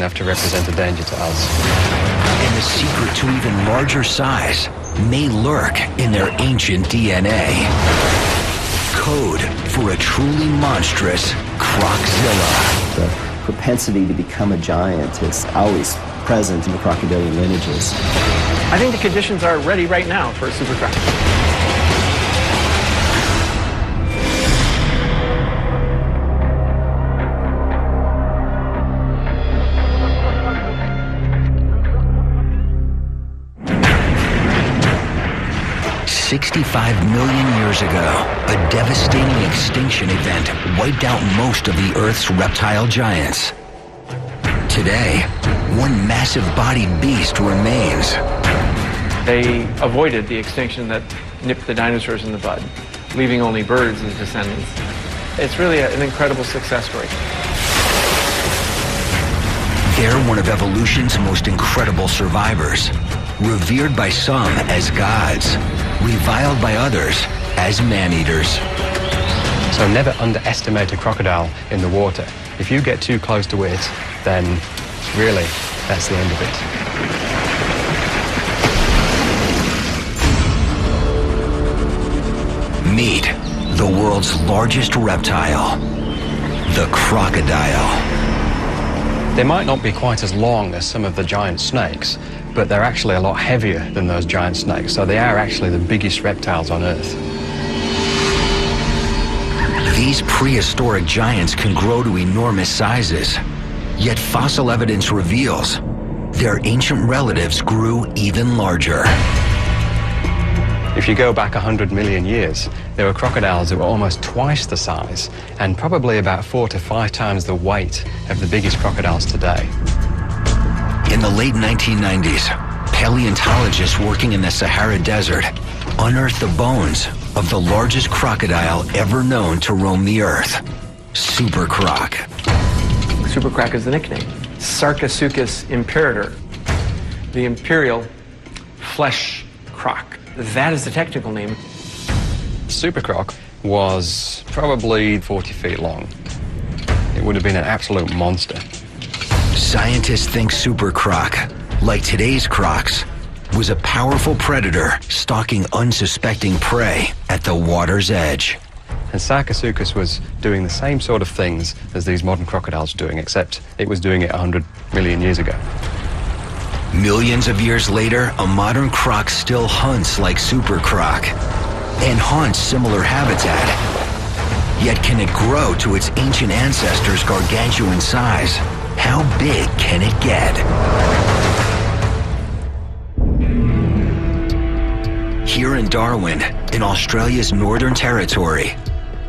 enough to represent a danger to us. And the secret to even larger size may lurk in their ancient DNA. Code for a truly monstrous Croczilla. The propensity to become a giant is always present in the crocodilian lineages. I think the conditions are ready right now for a super croc. 65 million years ago, a devastating extinction event wiped out most of the Earth's reptile giants. Today, one massive-bodied beast remains. They avoided the extinction that nipped the dinosaurs in the bud, leaving only birds as descendants. It's really an incredible success story. They're one of evolution's most incredible survivors, revered by some as gods, reviled by others as man-eaters. So never underestimate a crocodile in the water. If you get too close to it, then really, that's the end of it. Meet the world's largest reptile, the crocodile. They might not be quite as long as some of the giant snakes, but they're actually a lot heavier than those giant snakes, so they are actually the biggest reptiles on Earth. These prehistoric giants can grow to enormous sizes, yet fossil evidence reveals their ancient relatives grew even larger. If you go back 100 million years, there were crocodiles that were almost twice the size and probably about 4 to 5 times the weight of the biggest crocodiles today. In the late 1990s, paleontologists working in the Sahara Desert unearthed the bones of the largest crocodile ever known to roam the Earth, Super Croc. Super croc is the nickname. Sarcosuchus imperator, the imperial flesh croc. That is the technical name. Super Croc was probably 40 feet long. It would have been an absolute monster. Scientists think Super Croc, like today's crocs, was a powerful predator stalking unsuspecting prey at the water's edge. And Sarcosuchus was doing the same sort of things as these modern crocodiles are doing, except it was doing it 100 million years ago. Millions of years later, a modern croc still hunts like Super Croc and haunts similar habitat. Yet can it grow to its ancient ancestors' gargantuan size? How big can it get? Here in Darwin, in Australia's Northern Territory,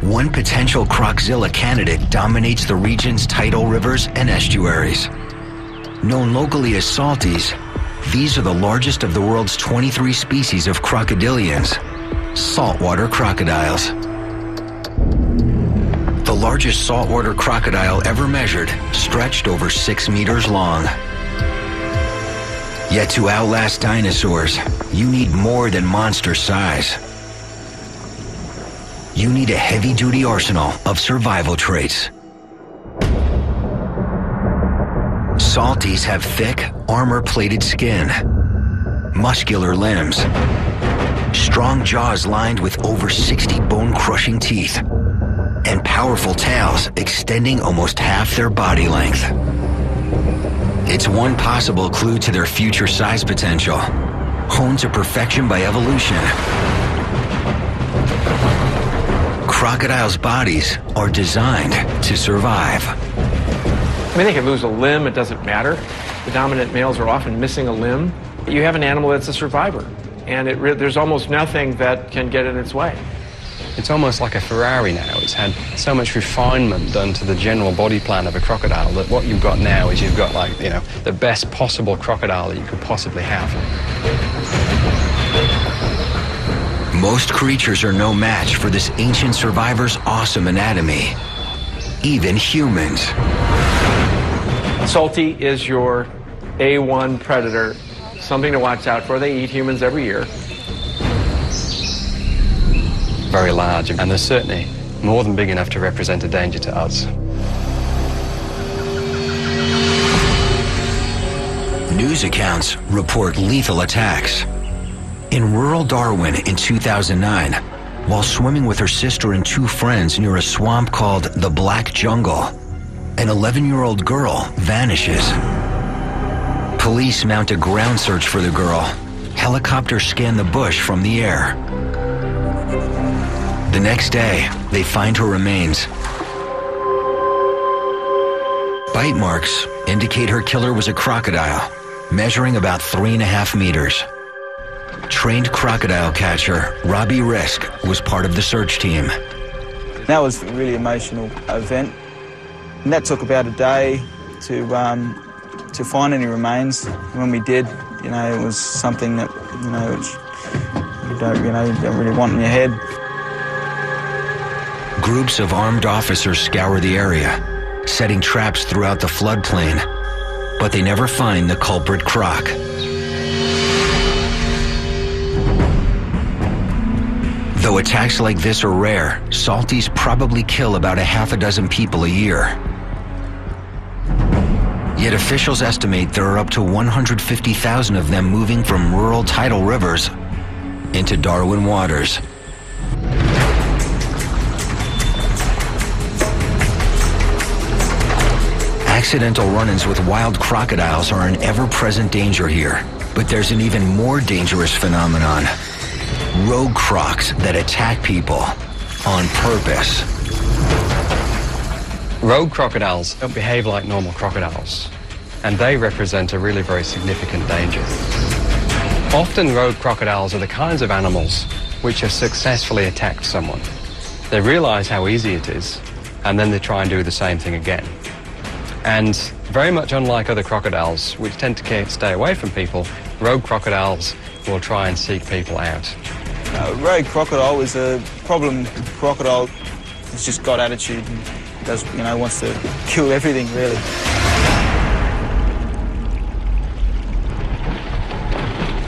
one potential Croczilla candidate dominates the region's tidal rivers and estuaries. Known locally as salties, these are the largest of the world's 23 species of crocodilians, saltwater crocodiles. The largest saltwater crocodile ever measured stretched over 6 meters long. Yet to outlast dinosaurs, you need more than monster size. You need a heavy-duty arsenal of survival traits. Salties have thick, armor-plated skin, muscular limbs, strong jaws lined with over 60 bone-crushing teeth, and powerful tails extending almost half their body length. It's one possible clue to their future size potential, honed to perfection by evolution. Crocodiles' bodies are designed to survive. I mean, they can lose a limb, it doesn't matter. The dominant males are often missing a limb. You have an animal that's a survivor, and there's almost nothing that can get in its way. It's almost like a Ferrari now. It's had so much refinement done to the general body plan of a crocodile that what you've got now is you've got, like, you know, the best possible crocodile that you could possibly have. Most creatures are no match for this ancient survivor's awesome anatomy. Even humans. Salty is your A1 predator, something to watch out for. They eat humans every year. Very large, and they're certainly more than big enough to represent a danger to us. News accounts report lethal attacks. In rural Darwin in 2009, while swimming with her sister and two friends near a swamp called the Black Jungle, an 11-year-old girl vanishes. Police mount a ground search for the girl. Helicopters scan the bush from the air. The next day, they find her remains. Bite marks indicate her killer was a crocodile, measuring about 3.5 meters. Trained crocodile catcher Robbie Risk was part of the search team. That was a really emotional event. And that took about a day to find any remains. When we did, it was something that, which you don't really want in your head. Groups of armed officers scour the area, setting traps throughout the floodplain, but they never find the culprit croc. Though attacks like this are rare, salties probably kill about 6 people a year. Yet officials estimate there are up to 150,000 of them moving from rural tidal rivers into Darwin waters. Accidental run-ins with wild crocodiles are an ever-present danger here, but there's an even more dangerous phenomenon: rogue crocs that attack people on purpose. Rogue crocodiles don't behave like normal crocodiles, and they represent a really very significant danger. Often rogue crocodiles are the kinds of animals which have successfully attacked someone. They realize how easy it is, and then they try and do the same thing again. And very much unlike other crocodiles, which tend to stay away from people, rogue crocodiles will try and seek people out. Rogue crocodile is a problem crocodile. It's just got attitude and does, wants to kill everything, really.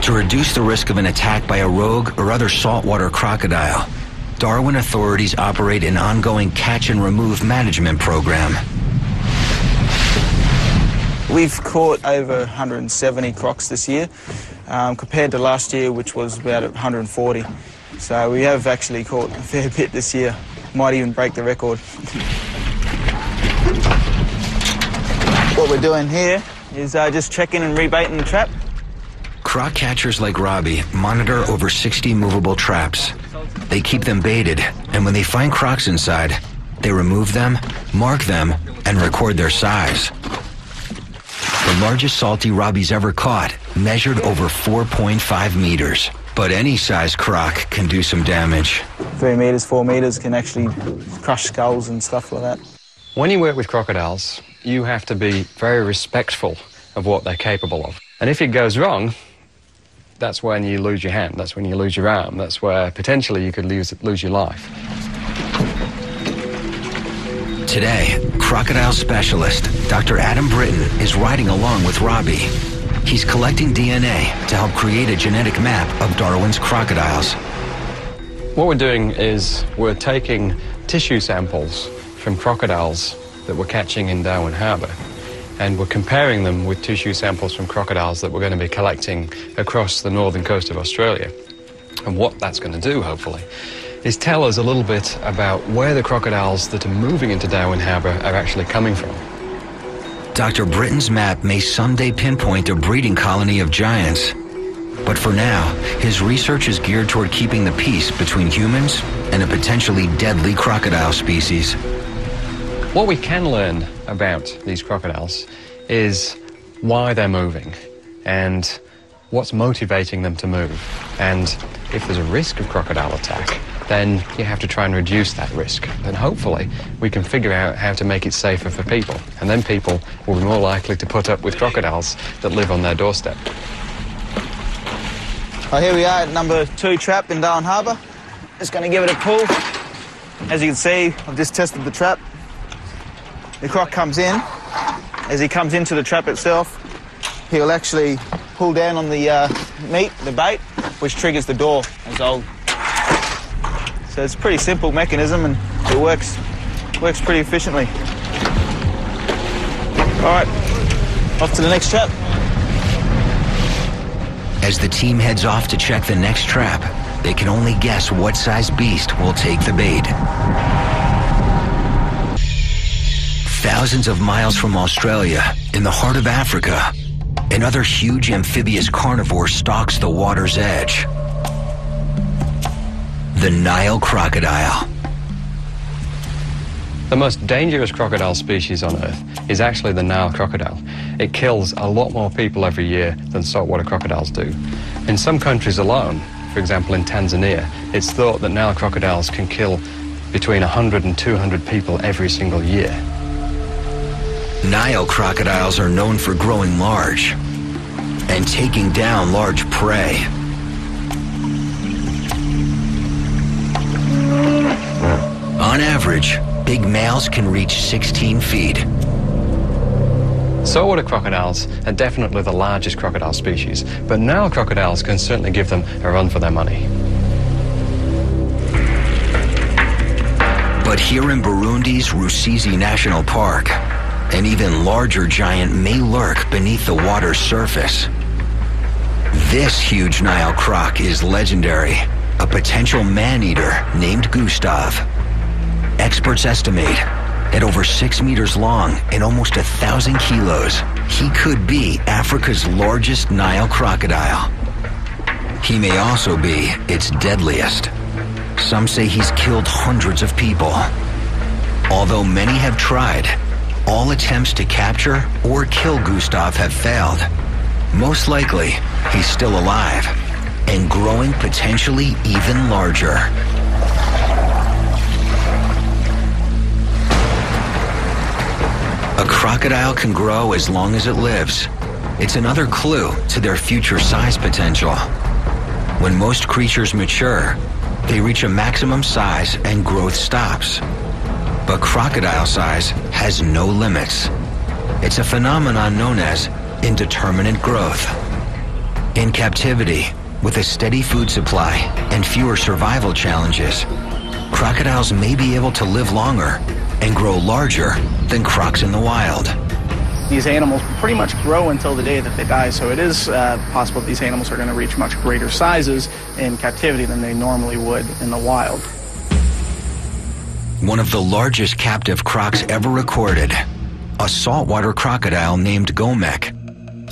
To reduce the risk of an attack by a rogue or other saltwater crocodile, Darwin authorities operate an ongoing catch and remove management program. We've caught over 170 crocs this year, compared to last year, which was about 140. So we have actually caught a fair bit this year. Might even break the record. What we're doing here is just checking and rebaiting the trap. Croc catchers like Robbie monitor over 60 movable traps. They keep them baited, and when they find crocs inside, they remove them, mark them, and record their size. The largest salty Robbie's ever caught measured over 4.5 meters. But any size croc can do some damage. 3 meters, 4 meters can actually crush skulls and stuff like that. When you work with crocodiles, you have to be very respectful of what they're capable of. And if it goes wrong, that's when you lose your hand, that's when you lose your arm, that's where potentially you could lose your life. Today, crocodile specialist Dr. Adam Britton is riding along with Robbie. He's collecting DNA to help create a genetic map of Darwin's crocodiles. What we're doing is we're taking tissue samples from crocodiles that we're catching in Darwin Harbour, and we're comparing them with tissue samples from crocodiles that we're going to be collecting across the northern coast of Australia. And what that's going to do, hopefully, is tell us a little bit about where the crocodiles that are moving into Darwin Harbour are actually coming from. Dr. Britton's map may someday pinpoint a breeding colony of giants. But for now, his research is geared toward keeping the peace between humans and a potentially deadly crocodile species. What we can learn about these crocodiles is why they're moving and what's motivating them to move. And if there's a risk of crocodile attack, then you have to try and reduce that risk. Then hopefully we can figure out how to make it safer for people. And then people will be more likely to put up with crocodiles that live on their doorstep. Well, here we are at number 2 trap in Darwin Harbour. Just going to give it a pull. As you can see, I've just tested the trap. The croc comes in. As he comes into the trap itself, he'll actually pull down on the meat, the bait, which triggers the door as old. So it's a pretty simple mechanism and it works pretty efficiently. All right, off to the next trap. As the team heads off to check the next trap, they can only guess what size beast will take the bait. Thousands of miles from Australia, in the heart of Africa, another huge amphibious carnivore stalks the water's edge. The Nile crocodile. The most dangerous crocodile species on Earth is actually the Nile crocodile. It kills a lot more people every year than saltwater crocodiles do. In some countries alone, for example in Tanzania, it's thought that Nile crocodiles can kill between 100 and 200 people every single year. Nile crocodiles are known for growing large and taking down large prey. On average, big males can reach 16 feet. Saltwater crocodiles are definitely the largest crocodile species, but Nile crocodiles can certainly give them a run for their money. But here in Burundi's Rusizi National Park, an even larger giant may lurk beneath the water's surface. This huge Nile croc is legendary, a potential man-eater named Gustav. Experts estimate at over 6 meters long and almost 1,000 kilos, he could be Africa's largest Nile crocodile. He may also be its deadliest. Some say he's killed hundreds of people. Although many have tried, all attempts to capture or kill Gustav have failed. Most likely, he's still alive and growing potentially even larger. A crocodile can grow as long as it lives. It's another clue to their future size potential. When most creatures mature, they reach a maximum size and growth stops. But crocodile size has no limits. It's a phenomenon known as indeterminate growth. In captivity, with a steady food supply and fewer survival challenges, crocodiles may be able to live longer and grow larger than crocs in the wild. These animals pretty much grow until the day that they die, so it is possible that these animals are going to reach much greater sizes in captivity than they normally would in the wild. One of the largest captive crocs ever recorded, a saltwater crocodile named Gomek,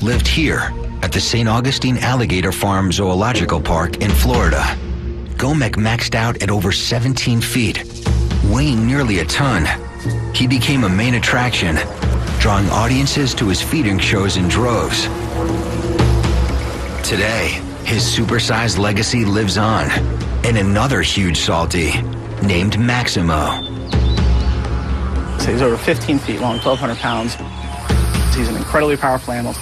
lived here at the St. Augustine Alligator Farm Zoological Park in Florida. Gomek maxed out at over 17 feet, weighing nearly a ton. He became a main attraction, drawing audiences to his feeding shows in droves. Today, his supersized legacy lives on in another huge salty named Maximo. So he's over 15 feet long, 1,200 pounds. He's an incredibly powerful animal.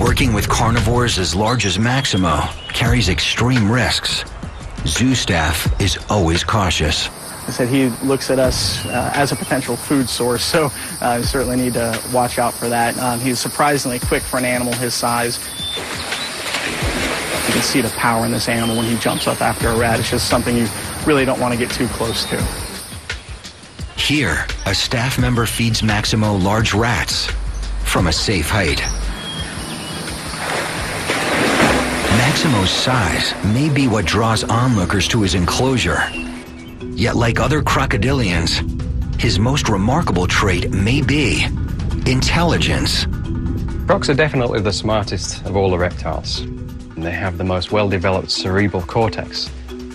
Working with carnivores as large as Maximo carries extreme risks. Zoo staff is always cautious. I said he looks at us as a potential food source, so you certainly need to watch out for that. He's surprisingly quick for an animal his size. You can see the power in this animal when he jumps up after a rat. It's just something you really don't want to get too close to. Here, a staff member feeds Maximo large rats from a safe height. Maximo's size may be what draws onlookers to his enclosure. Yet like other crocodilians, his most remarkable trait may be intelligence. Crocs are definitely the smartest of all the reptiles. And they have the most well-developed cerebral cortex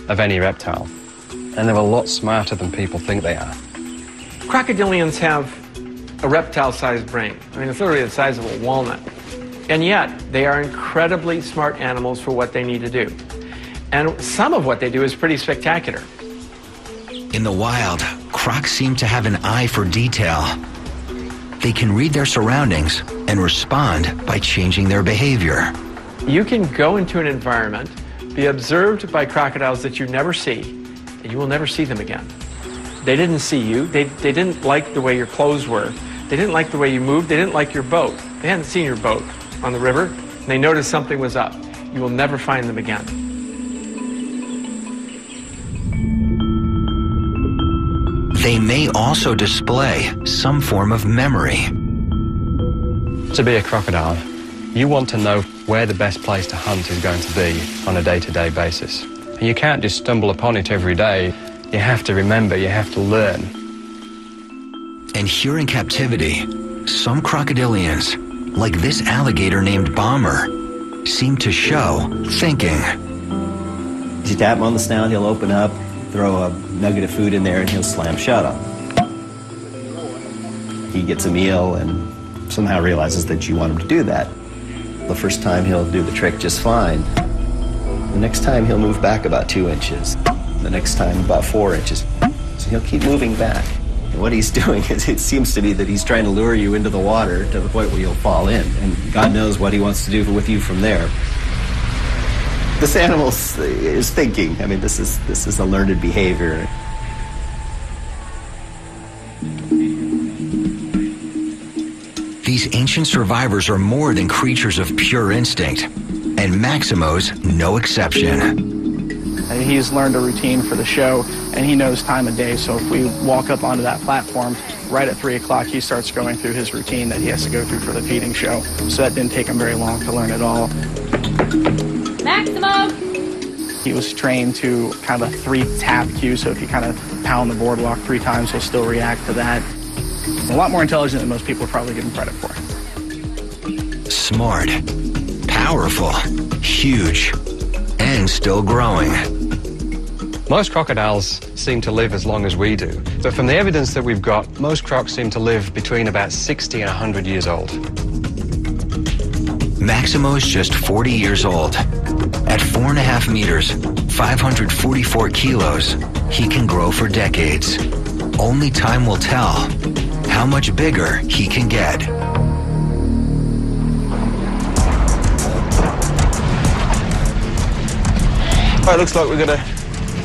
of any reptile. And they're a lot smarter than people think they are. Crocodilians have a reptile-sized brain. I mean, it's literally the size of a walnut. And yet, they are incredibly smart animals for what they need to do. And some of what they do is pretty spectacular. In the wild, crocs seem to have an eye for detail. They can read their surroundings and respond by changing their behavior. You can go into an environment, be observed by crocodiles that you never see, and you will never see them again. They didn't see you. They didn't like the way your clothes were. They didn't like the way you moved. They didn't like your boat. They hadn't seen your boat on the river. And they noticed something was up. You will never find them again. They may also display some form of memory. To be a crocodile, you want to know where the best place to hunt is going to be on a day-to-day basis. And you can't just stumble upon it every day. You have to remember, you have to learn. And here in captivity, some crocodilians, like this alligator named Bomber, seem to show thinking. If you tap him on the snout, he'll open up, throw a nugget of food in there, and he'll slam shut up. He gets a meal and somehow realizes that you want him to do that. The first time he'll do the trick just fine. The next time he'll move back about 2 inches. The next time about 4 inches. So he'll keep moving back. And what he's doing is, it seems to me that he's trying to lure you into the water to the point where you'll fall in. And God knows what he wants to do with you from there. This animal is thinking. I mean, this is a learned behavior. These ancient survivors are more than creatures of pure instinct, and Maximo's no exception. He's learned a routine for the show, and he knows time of day. So if we walk up onto that platform, right at 3 o'clock, he starts going through his routine that he has to go through for the feeding show. So that didn't take him very long to learn it all. Maximo! He was trained to kind of a 3-tap cue, so if you kind of pound the boardwalk 3 times, he'll still react to that. A lot more intelligent than most people probably give him credit for. Smart, powerful, huge, and still growing. Most crocodiles seem to live as long as we do, but from the evidence that we've got, most crocs seem to live between about 60 and 100 years old. Maximo's just 40 years old. At 4.5 meters, 544 kilos, he can grow for decades. Only time will tell how much bigger he can get. All right, looks like we've got a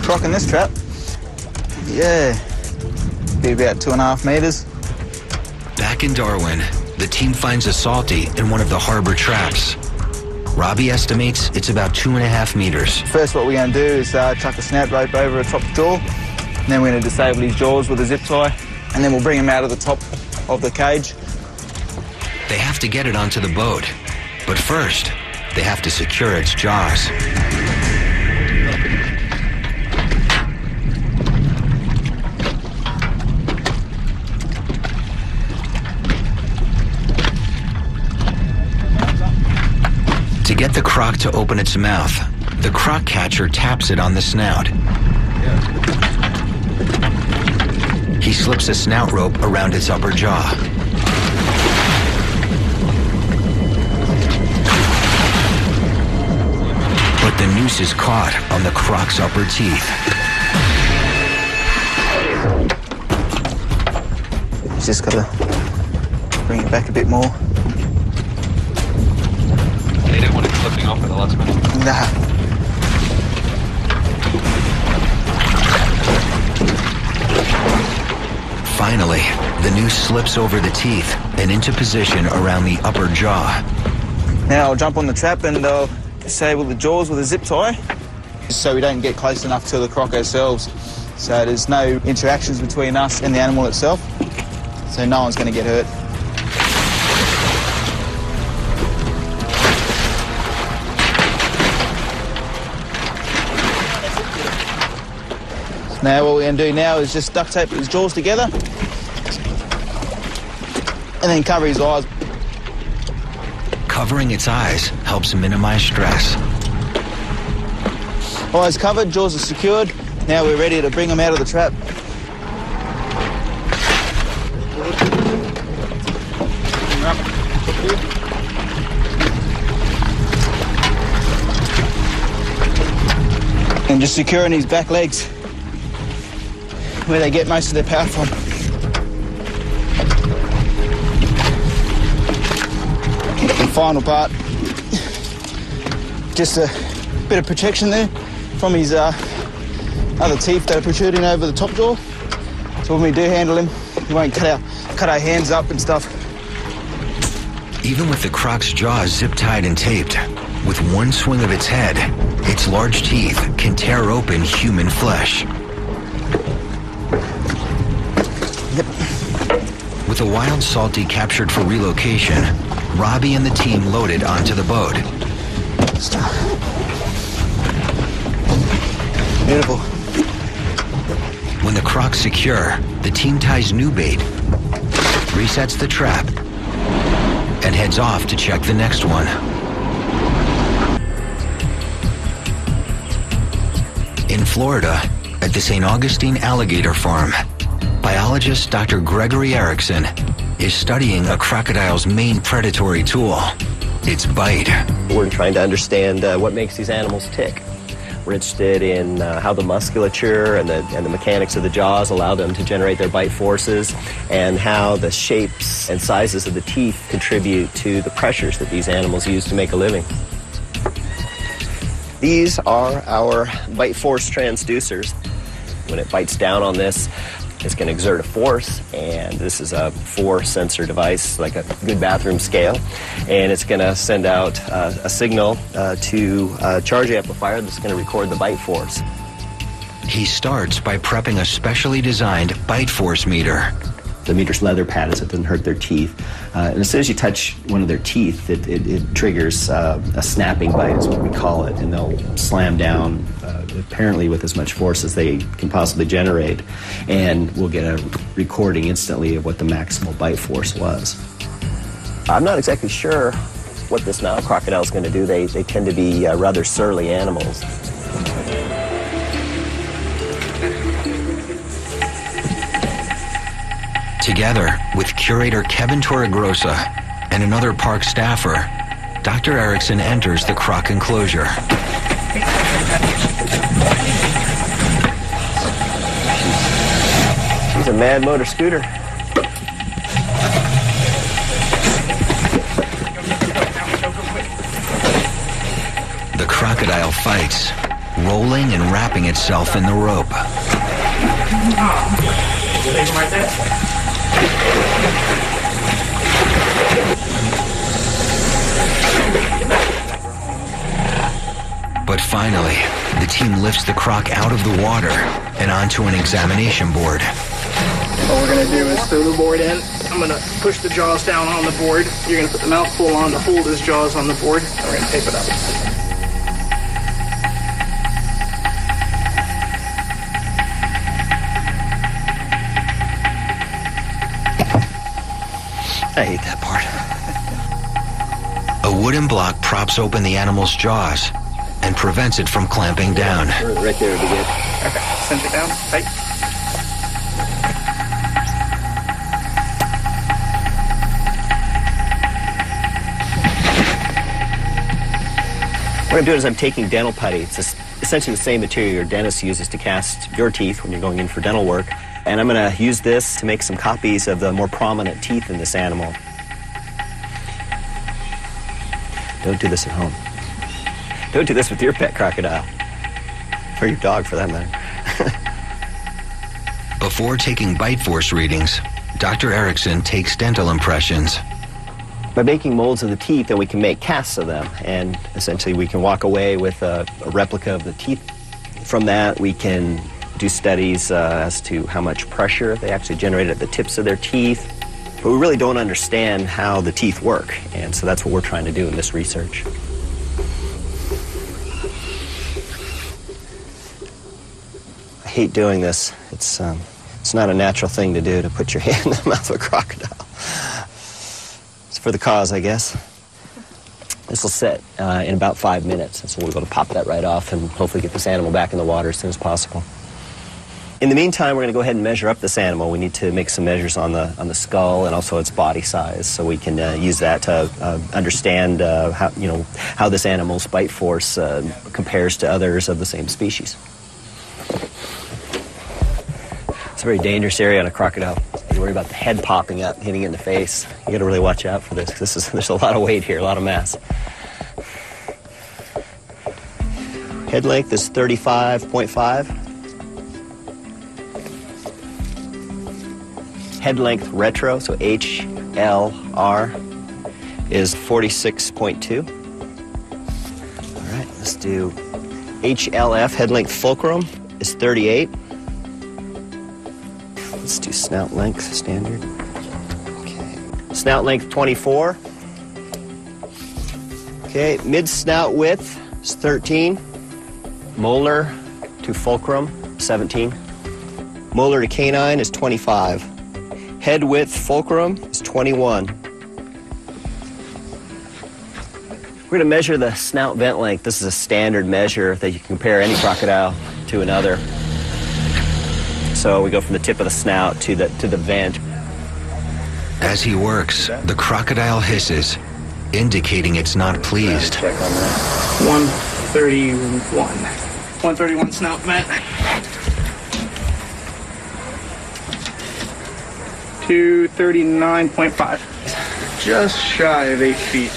croc in this trap. Yeah, be about 2.5 meters. Back in Darwin, the team finds a salty in one of the harbor traps. Robbie estimates it's about 2.5 meters. First, what we're going to do is chuck a snout rope over a top jaw, and then we're going to disable his jaws with a zip tie, and then we'll bring him out of the top of the cage. They have to get it onto the boat, but first, they have to secure its jaws. To get the croc to open its mouth, the croc catcher taps it on the snout. He slips a snout rope around its upper jaw. But the noose is caught on the croc's upper teeth. Just got to bring it back a bit more. They don't want it slipping off at the last minute. Nah. Finally, the noose slips over the teeth and into position around the upper jaw. Now I'll jump on the trap and disable the jaws with a zip tie, so we don't get close enough to the croc ourselves. So there's no interactions between us and the animal itself, so no one's going to get hurt. Now what we're going to do now is just duct tape his jaws together and then cover his eyes. Covering its eyes helps minimize stress. Eyes covered, jaws are secured. Now we're ready to bring him out of the trap. And just securing his back legs, where they get most of their power from. The final part, just a bit of protection there from his other teeth that are protruding over the top jaw. So when we do handle him, we won't cut our hands up and stuff. Even with the croc's jaws zip-tied and taped, with one swing of its head, its large teeth can tear open human flesh. Yep. With a wild salty captured for relocation, Robbie and the team loaded onto the boat. Stop. Beautiful. When the croc's secure, the team ties new bait, resets the trap, and heads off to check the next one. In Florida, at the St. Augustine Alligator Farm, biologist Dr. Gregory Erickson is studying a crocodile's main predatory tool, its bite. We're trying to understand what makes these animals tick. We're interested in how the musculature and the mechanics of the jaws allow them to generate their bite forces, and how the shapes and sizes of the teeth contribute to the pressures that these animals use to make a living. These are our bite force transducers. When it bites down on this, it's going to exert a force, and this is a 4-sensor device, like a good bathroom scale, and it's going to send out a signal to a charge amplifier that's going to record the bite force. He starts by prepping a specially designed bite force meter. The meter's leather padded so it doesn't hurt their teeth. And as soon as you touch one of their teeth, it triggers a snapping bite, is what we call it, and they'll slam down apparently with as much force as they can possibly generate, and we'll get a recording instantly of what the maximal bite force was. I'm not exactly sure what this Nile crocodile is going to do. They tend to be rather surly animals. Together with curator Kevin Torregrossa and another park staffer, Dr. Erickson enters the croc enclosure. She's a mad motor scooter. The crocodile fights, rolling and wrapping itself in the rope. But finally, the team lifts the croc out of the water and onto an examination board. What we're going to do is throw the board in. I'm going to push the jaws down on the board. You're going to put the mouthful on to hold his jaws on the board. And we're going to tape it up. I hate that part. A wooden block props open the animal's jaws and prevents it from clamping down. Right there would be good. Okay, cinch it down, tight. What I'm doing is I'm taking dental putty. It's essentially the same material your dentist uses to cast your teeth when you're going in for dental work. And I'm going to use this to make some copies of the more prominent teeth in this animal. Don't do this at home. Don't do this with your pet crocodile. Or your dog, for that matter. Before taking bite force readings, Dr. Erickson takes dental impressions. By making molds of the teeth, then we can make casts of them. And essentially we can walk away with a replica of the teeth. From that, we can do studies as to how much pressure they actually generate at the tips of their teeth. But we really don't understand how the teeth work, and so that's what we're trying to do in this research. I hate doing this. It's not a natural thing to do, to put your hand in the mouth of a crocodile. It's for the cause, I guess. This will set in about 5 minutes, and so we'll be able to pop that right off and hopefully get this animal back in the water as soon as possible. In the meantime, we're going to go ahead and measure up this animal. We need to make some measures on the skull and also its body size, so we can use that to understand how this animal's bite force compares to others of the same species. It's a very dangerous area on a crocodile. You worry about the head popping up, hitting it in the face. You got to really watch out for this, because there's a lot of weight here, a lot of mass. Head length is 35.5. Head length retro, so HLR, is 46.2. All right, let's do HLF, head length fulcrum, is 38. Let's do snout length, standard. Okay. Snout length 24. Okay, mid-snout width is 13. Molar to fulcrum, 17. Molar to canine is 25. Head width fulcrum is 21. We're going to measure the snout vent length. This is a standard measure that you can compare any crocodile to another. So we go from the tip of the snout to the vent. As he works, the crocodile hisses, indicating it's not pleased. Check on that. 131. 131 snout vent. 239.5. Just shy of 8 feet.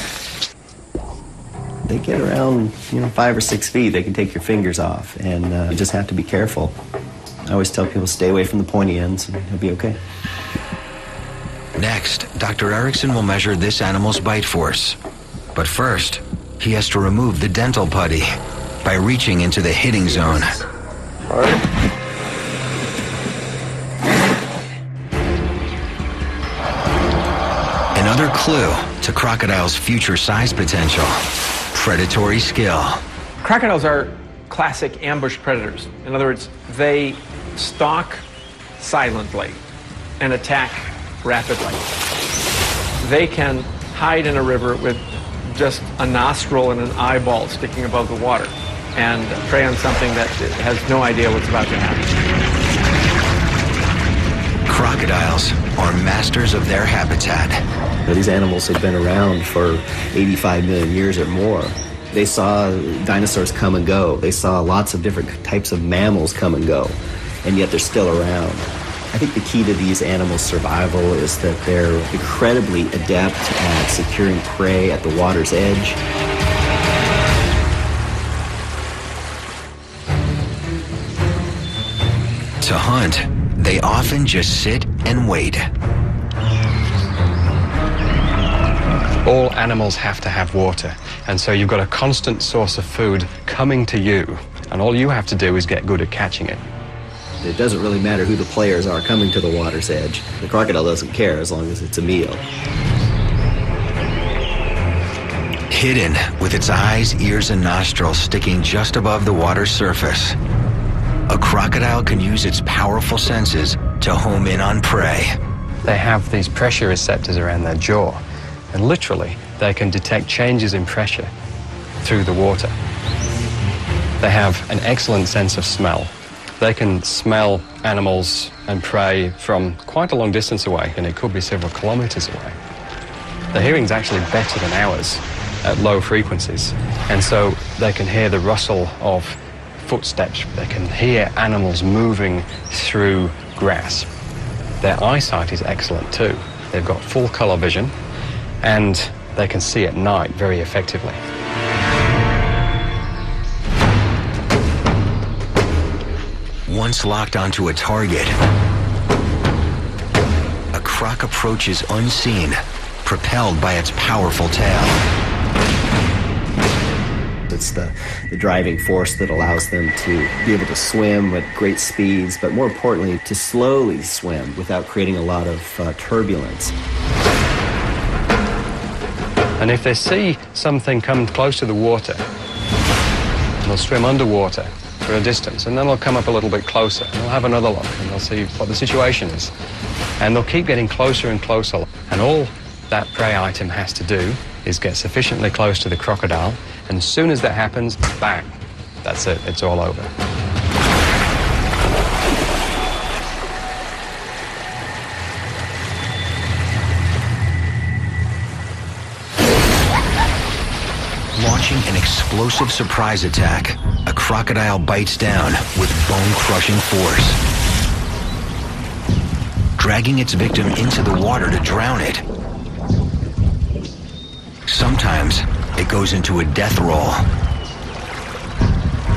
They get around, 5 or 6 feet. They can take your fingers off, and you just have to be careful. I always tell people stay away from the pointy ends, and it'll be okay. Next, Dr. Erickson will measure this animal's bite force. But first, he has to remove the dental putty by reaching into the hitting zone. All right. Another clue to crocodile's future size potential: predatory skill. Crocodiles are classic ambush predators. In other words, they stalk silently and attack rapidly. They can hide in a river with just a nostril and an eyeball sticking above the water and prey on something that has no idea what's about to happen. Crocodiles are masters of their habitat. These animals have been around for 85 million years or more. They saw dinosaurs come and go. They saw lots of different types of mammals come and go, and yet they're still around. I think the key to these animals' survival is that they're incredibly adept at securing prey at the water's edge. To hunt, they often just sit and wait. All animals have to have water, and so you've got a constant source of food coming to you, and all you have to do is get good at catching it. It doesn't really matter who the players are coming to the water's edge. The crocodile doesn't care as long as it's a meal. Hidden with its eyes, ears, and nostrils sticking just above the water's surface, a crocodile can use its powerful senses to home in on prey. They have these pressure receptors around their jaw, and literally they can detect changes in pressure through the water. They have an excellent sense of smell. They can smell animals and prey from quite a long distance away, and it could be several kilometers away. The hearing's actually better than ours at low frequencies, and so they can hear the rustle of footsteps. They can hear animals moving through grass. Their eyesight is excellent too. They've got full color vision, and they can see at night very effectively. Once locked onto a target, a croc approaches unseen, propelled by its powerful tail. It's the driving force that allows them to be able to swim at great speeds, but more importantly, to slowly swim without creating a lot of turbulence. And if they see something come close to the water, they'll swim underwater for a distance, and then they'll come up a little bit closer, and they'll have another look, and they'll see what the situation is. And they'll keep getting closer and closer. And all that prey item has to do is get sufficiently close to the crocodile, and as soon as that happens, bang, that's it, it's all over. Launching an explosive surprise attack, a crocodile bites down with bone-crushing force, dragging its victim into the water to drown it. Sometimes it goes into a death roll.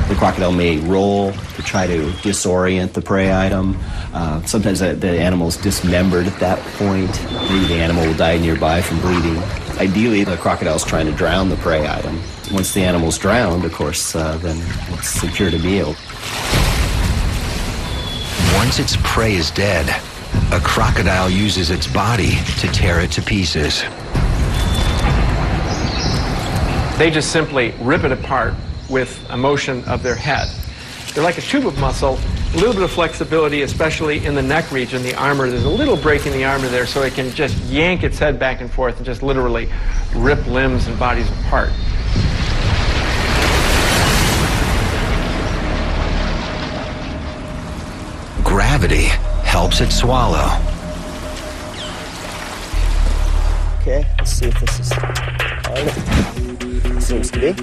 The crocodile may roll to try to disorient the prey item. Sometimes the animal's dismembered at that point. Maybe the animal will die nearby from bleeding. Ideally, the crocodile's trying to drown the prey item. Once the animal's drowned, of course, then it's secured a meal. Once its prey is dead, a crocodile uses its body to tear it to pieces. They just simply rip it apart with a motion of their head. They're like a tube of muscle, a little bit of flexibility, especially in the neck region, the armor. There's a little break in the armor there, so it can just yank its head back and forth and just literally rip limbs and bodies apart. Gravity helps it swallow. Okay, let's see if this is hard. Seems to be.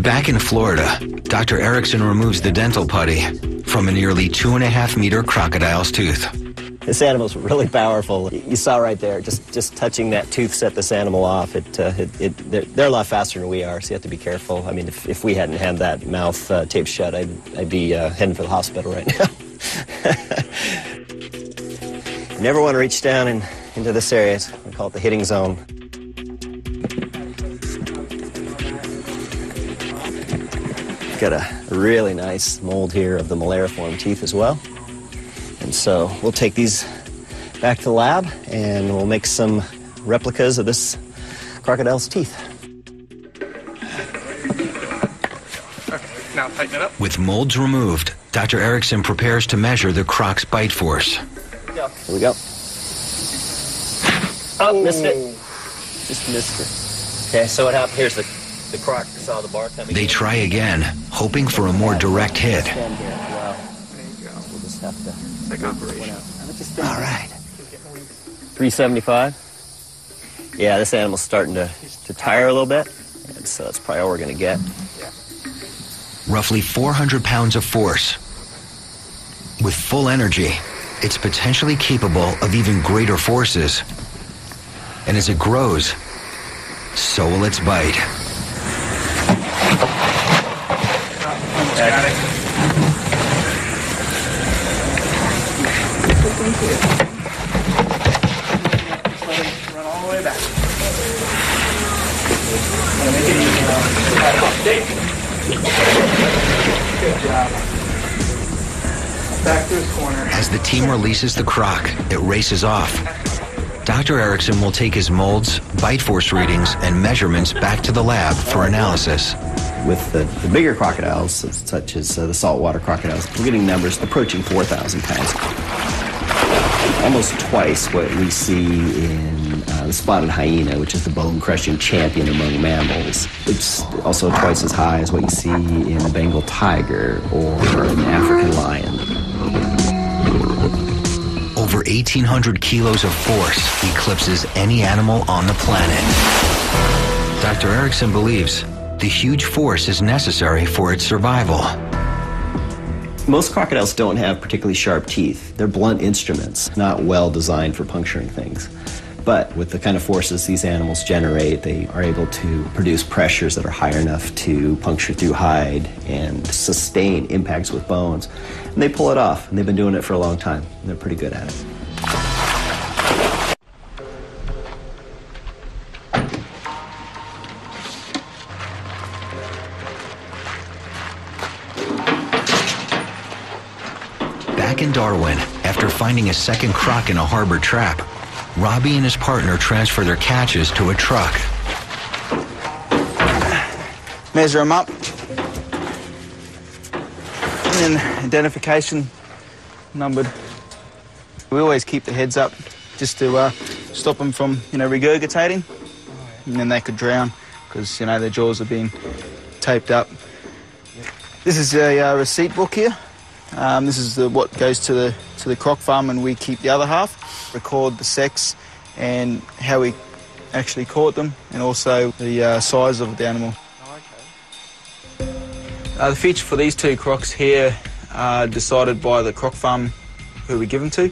Back in Florida, Dr. Erickson removes the dental putty from a nearly 2.5 meter crocodile's tooth. This animal's really powerful. You saw right there, just touching that tooth set this animal off. They're a lot faster than we are, so you have to be careful. I mean, if we hadn't had that mouth taped shut, I'd be heading for the hospital right now. You never want to reach down into this area. We call it the hitting zone. Got a really nice mold here of the malariform teeth as well. And so we'll take these back to the lab and we'll make some replicas of this crocodile's teeth. Okay, now tighten it up. With molds removed, Dr. Erickson prepares to measure the croc's bite force. Here we go. Oh, missed it. Just missed it. Okay, so what happened? Here's the croc saw the bar coming. They try again, hoping for a more direct hit. Stand here. Wow. There you go. We'll just have to. It's like operation. All right. 375. Yeah, this animal's starting to tire a little bit, and so that's probably all we're going to get. Roughly 400 pounds of force. With full energy, it's potentially capable of even greater forces. And as it grows, so will its bite. Got it. Run all the way back. Good job. Back to his corner. As the team releases the croc, it races off. Dr. Erickson will take his molds, bite force readings, and measurements back to the lab for analysis. With the bigger crocodiles, such as the saltwater crocodiles, we're getting numbers approaching 4,000 pounds. Almost twice what we see in the spotted hyena, which is the bone-crushing champion among mammals. It's also twice as high as what you see in the Bengal tiger or an African lion. Over 1,800 kilos of force eclipses any animal on the planet. Dr. Erickson believes the huge force is necessary for its survival. Most crocodiles don't have particularly sharp teeth. They're blunt instruments, not well designed for puncturing things. But with the kind of forces these animals generate, they are able to produce pressures that are high enough to puncture through hide and sustain impacts with bones. And they pull it off, and they've been doing it for a long time. They're pretty good at it. Back in Darwin, after finding a second croc in a harbor trap, Robbie and his partner transfer their catches to a truck. Measure them up. And then identification numbered. We always keep the heads up just to stop them from, regurgitating. And then they could drown because, their jaws are being taped up. This is a receipt book here. This is what goes to the croc farm, and we keep the other half. Record the sex and how we actually caught them, and also the size of the animal. The feature for these two crocs here are decided by the croc farm who we give them to.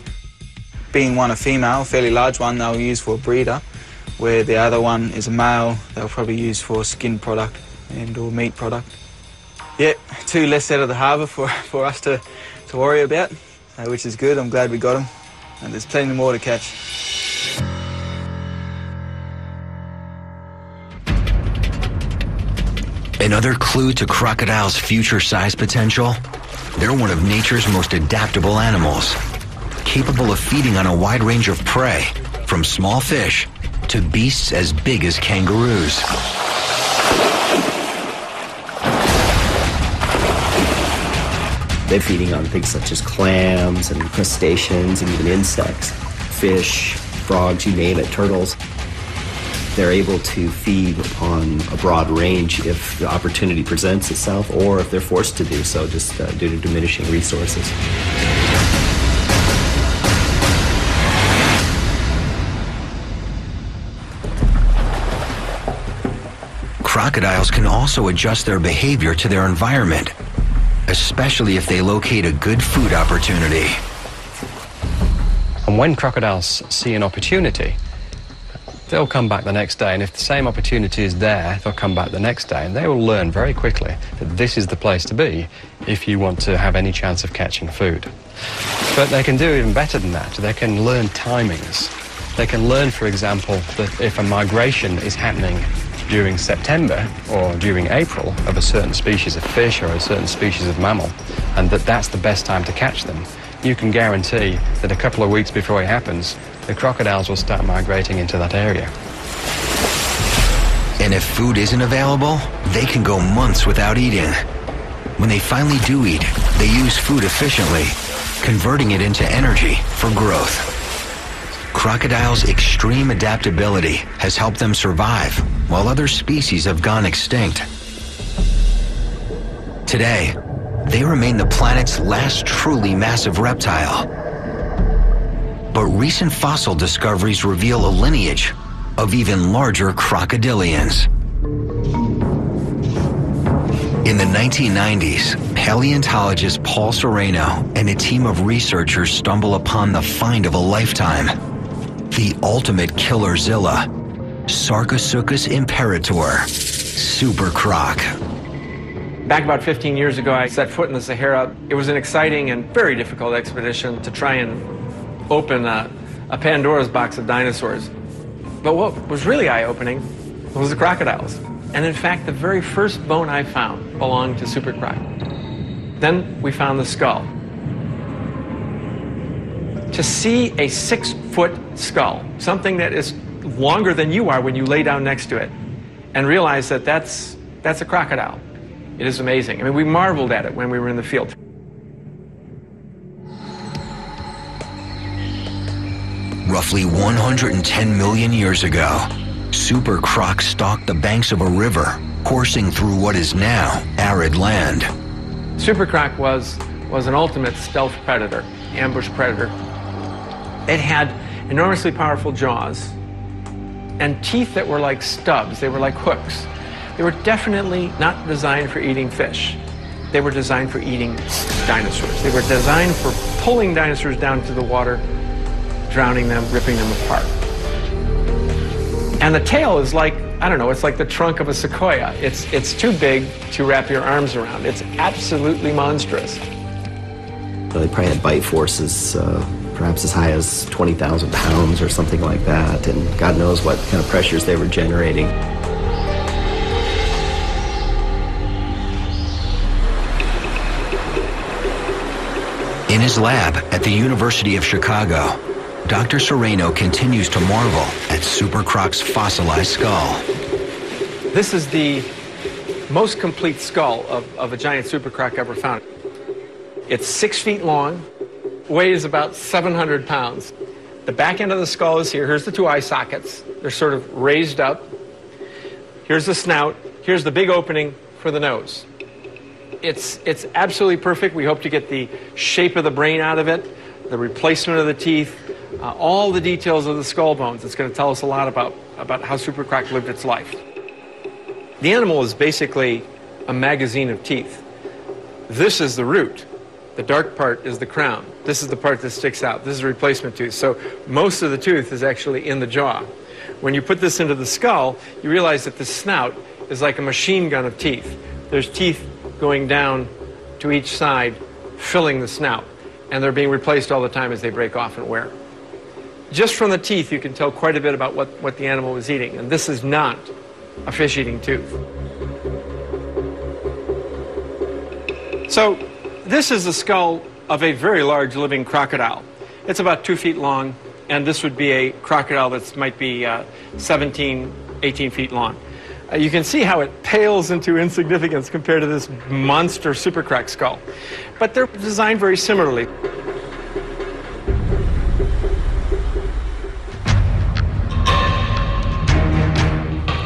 Being one a female, a fairly large one, they'll use for a breeder, where the other one is a male, they'll probably use for a skin product and or meat product. Yeah, two less out of the harbour for us to worry about, which is good. I'm glad we got them, and there's plenty more to catch. Another clue to crocodiles' future size potential? They're one of nature's most adaptable animals, capable of feeding on a wide range of prey, from small fish to beasts as big as kangaroos. They're feeding on things such as clams and crustaceans and even insects, fish, frogs, you name it, turtles. They're able to feed upon a broad range if the opportunity presents itself or if they're forced to do so just due to diminishing resources. Crocodiles can also adjust their behavior to their environment, especially if they locate a good food opportunity. And when crocodiles see an opportunity, they'll come back the next day, and if the same opportunity is there, they'll come back the next day, and they will learn very quickly that this is the place to be if you want to have any chance of catching food. But they can do even better than that. They can learn timings. They can learn, for example, that if a migration is happening during September or during April of a certain species of fish or a certain species of mammal, and that's the best time to catch them, you can guarantee that a couple of weeks before it happens, the crocodiles will start migrating into that area. And if food isn't available, they can go months without eating. When they finally do eat, they use food efficiently, converting it into energy for growth. Crocodiles' extreme adaptability has helped them survive, while other species have gone extinct. Today, they remain the planet's last truly massive reptile. But recent fossil discoveries reveal a lineage of even larger crocodilians. In the 1990s, paleontologist Paul Sereno and a team of researchers stumble upon the find of a lifetime: the ultimate killerzilla, Sarcosuchus imperator, super croc. Back about 15 years ago, I set foot in the Sahara. It was an exciting and very difficult expedition to try and open a Pandora's box of dinosaurs. But what was really eye-opening was the crocodiles. And in fact, the very first bone I found belonged to super croc. Then we found the skull. To see a 6-foot skull, something that is longer than you are when you lay down next to it, and realize that that's a crocodile, it is amazing. I mean, we marveled at it when we were in the field. Roughly 110 million years ago, super crocs stalked the banks of a river, coursing through what is now arid land. Super croc was an ultimate stealth predator, ambush predator. It had enormously powerful jaws and teeth that were like stubs. They were like hooks. They were definitely not designed for eating fish. They were designed for eating dinosaurs. They were designed for pulling dinosaurs down to the water, drowning them, ripping them apart. And the tail is like, I don't know, it's like the trunk of a sequoia. It's too big to wrap your arms around. It's absolutely monstrous. They probably had bite forces perhaps as high as 20,000 pounds or something like that, and God knows what kind of pressures they were generating. In his lab at the University of Chicago, Dr. Sereno continues to marvel at super croc's fossilized skull. This is the most complete skull of a giant super croc ever found. It's 6 feet long, weighs about 700 pounds. The back end of the skull is here. Here's the 2 eye sockets. They're sort of raised up. Here's the snout. Here's the big opening for the nose. It's absolutely perfect. We hope to get the shape of the brain out of it, the replacement of the teeth, all the details of the skull bones. It's going to tell us a lot about how super croc lived its life. The animal is basically a magazine of teeth. This is the root. The dark part is the crown. This is the part that sticks out. This is a replacement tooth. So most of the tooth is actually in the jaw. When you put this into the skull, you realize that the snout is like a machine gun of teeth. There's teeth going down to each side, filling the snout. And they're being replaced all the time as they break off and wear. Just from the teeth, you can tell quite a bit about what the animal was eating. And this is not a fish-eating tooth. So this is the skull of a very large living crocodile. It's about 2 feet long, and this would be a crocodile that might be 17, 18 feet long. You can see how it pales into insignificance compared to this monster super croc skull. But they're designed very similarly.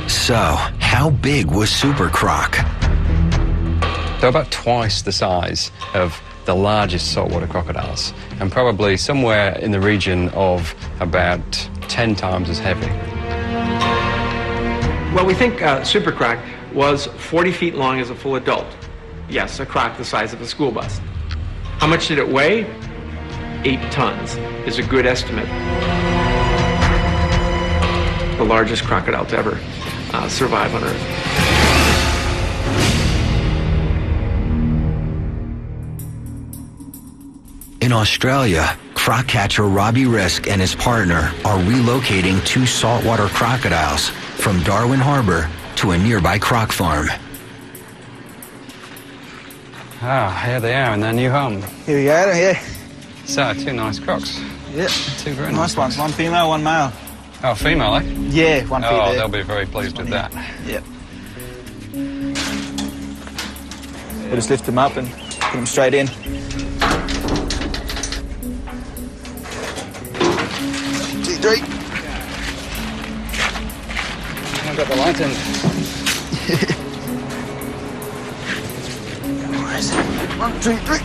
So, how big was Super Croc? They're about twice the size of the largest saltwater crocodiles, and probably somewhere in the region of about 10 times as heavy. Well, we think Super Croc was 40 feet long as a full adult. Yes, a croc the size of a school bus. How much did it weigh? 8 tons is a good estimate. The largest crocodile to ever survive on Earth. In Australia, croc catcher Robbie Risk and his partner are relocating 2 saltwater crocodiles from Darwin Harbour to a nearby croc farm. Ah, here they are in their new home. Here we go, yeah. So, 2 nice crocs. Yeah. 2 very Nice ones. One female, one male. Oh, female, eh? Yeah, one female. Oh, they'll be very pleased with that. Yep. We'll just lift them up and put them straight in. 2, 3. I've got the light in. 1, 2, 3.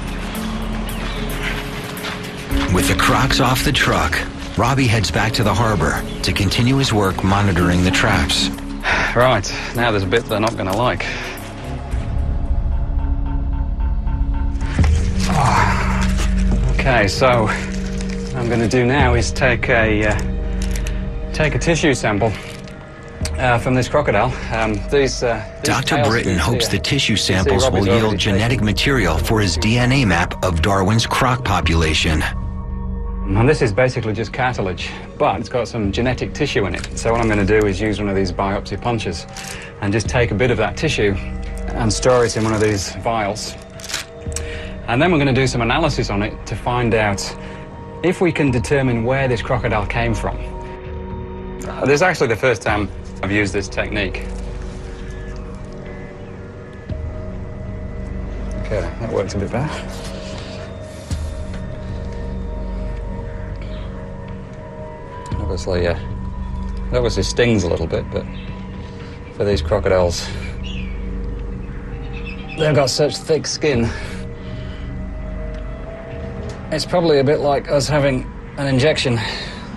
With the crocs off the truck, Robbie heads back to the harbour to continue his work monitoring the traps. Right, now there's a bit they're not going to like. Okay, so what I'm going to do now is take a tissue sample from this crocodile. These Dr. Britton hopes the tissue samples will yield genetic material for his DNA map of Darwin's croc population. And this is basically just cartilage, but it's got some genetic tissue in it. So what I'm going to do is use one of these biopsy punches and just take a bit of that tissue and store it in one of these vials. And then we're going to do some analysis on it to find out if we can determine where this crocodile came from. This is actually the first time I've used this technique. Okay, that works a bit better. Obviously, it obviously stings a little bit, but for these crocodiles, they've got such thick skin. It's probably a bit like us having an injection.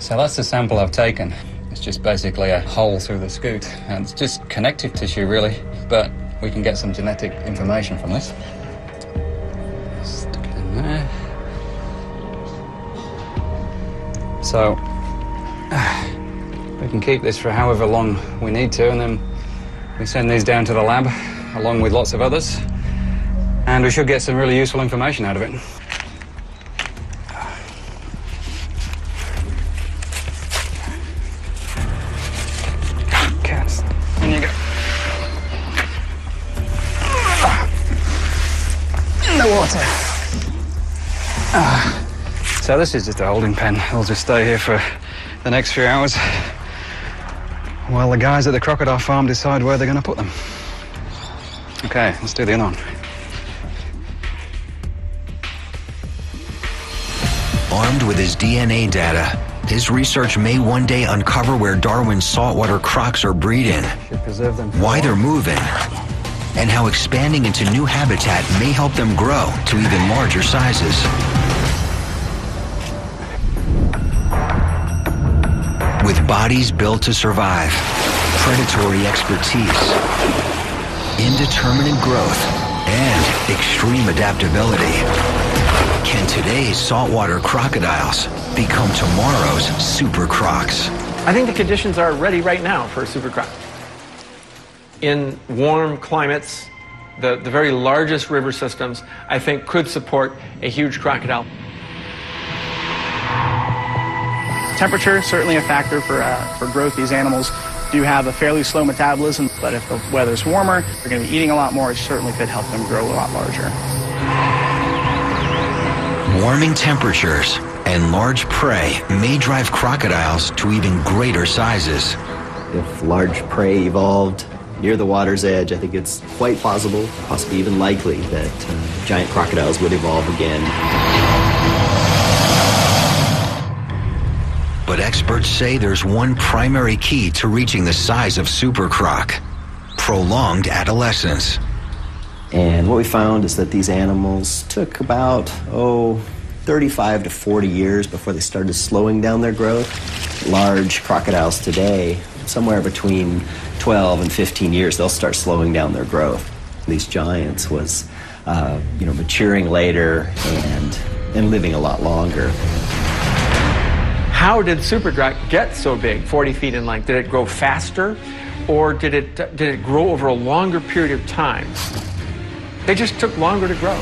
So that's the sample I've taken. It's just basically a hole through the scoot, and it's just connective tissue, really, but we can get some genetic information from this. Stick it in there. So we can keep this for however long we need to, and then we send these down to the lab along with lots of others, and we should get some really useful information out of it. Cats, in you go. In the water. So this is just a holding pen. I'll just stay here for the next few hours while the guys at the crocodile farm decide where they're going to put them. Okay, let's do the other one. Armed with his DNA data, his research may one day uncover where Darwin's saltwater crocs are breeding, why they're moving, and how expanding into new habitat may help them grow to even larger sizes. With bodies built to survive, predatory expertise, indeterminate growth, and extreme adaptability, can today's saltwater crocodiles become tomorrow's super crocs? I think the conditions are ready right now for a super croc. In warm climates, the very largest river systems, I think, could support a huge crocodile. Temperature, certainly a factor for growth. These animals do have a fairly slow metabolism, but if the weather's warmer, they're going to be eating a lot more. It certainly could help them grow a lot larger. Warming temperatures and large prey may drive crocodiles to even greater sizes. If large prey evolved near the water's edge, I think it's quite possible, possibly even likely, that giant crocodiles would evolve again. But experts say there's one primary key to reaching the size of super croc: prolonged adolescence. And what we found is that these animals took about, 35 to 40 years before they started slowing down their growth. Large crocodiles today, somewhere between 12 and 15 years, they'll start slowing down their growth. These giants was, maturing later and living a lot longer. How did super croc get so big, 40 feet in length? Did it grow faster, or did it grow over a longer period of time? They just took longer to grow.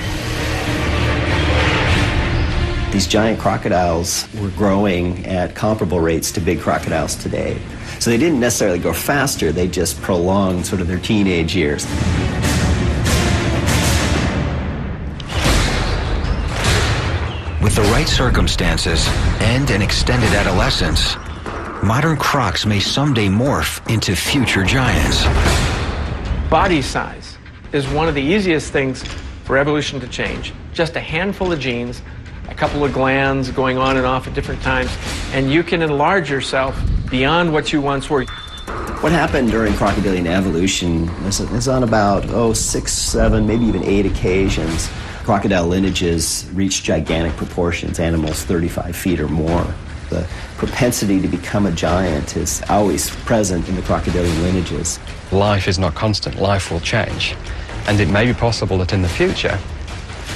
These giant crocodiles were growing at comparable rates to big crocodiles today. So they didn't necessarily grow faster, they just prolonged sort of their teenage years. With the right circumstances and an extended adolescence, modern crocs may someday morph into future giants. Body size is one of the easiest things for evolution to change. Just a handful of genes, a couple of glands going on and off at different times, and you can enlarge yourself beyond what you once were. What happened during crocodilian evolution is on about 6, 7, maybe even 8 occasions. Crocodile lineages reached gigantic proportions, animals 35 feet or more. The propensity to become a giant is always present in the crocodilian lineages. Life is not constant, life will change. And it may be possible that in the future,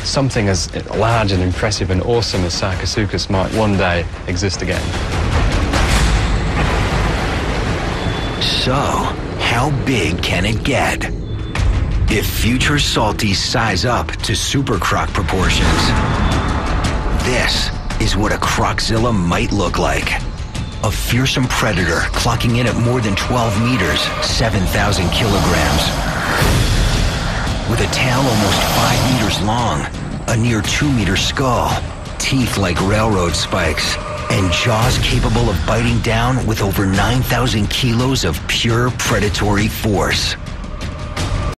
something as large and impressive and awesome as Sarcosuchus might one day exist again. So, how big can it get? If future salties size up to super croc proportions, this is what a croczilla might look like. A fearsome predator clocking in at more than 12 meters, 7,000 kilograms. With a tail almost 5 meters long, a near 2-meter skull, teeth like railroad spikes, and jaws capable of biting down with over 9,000 kilos of pure predatory force.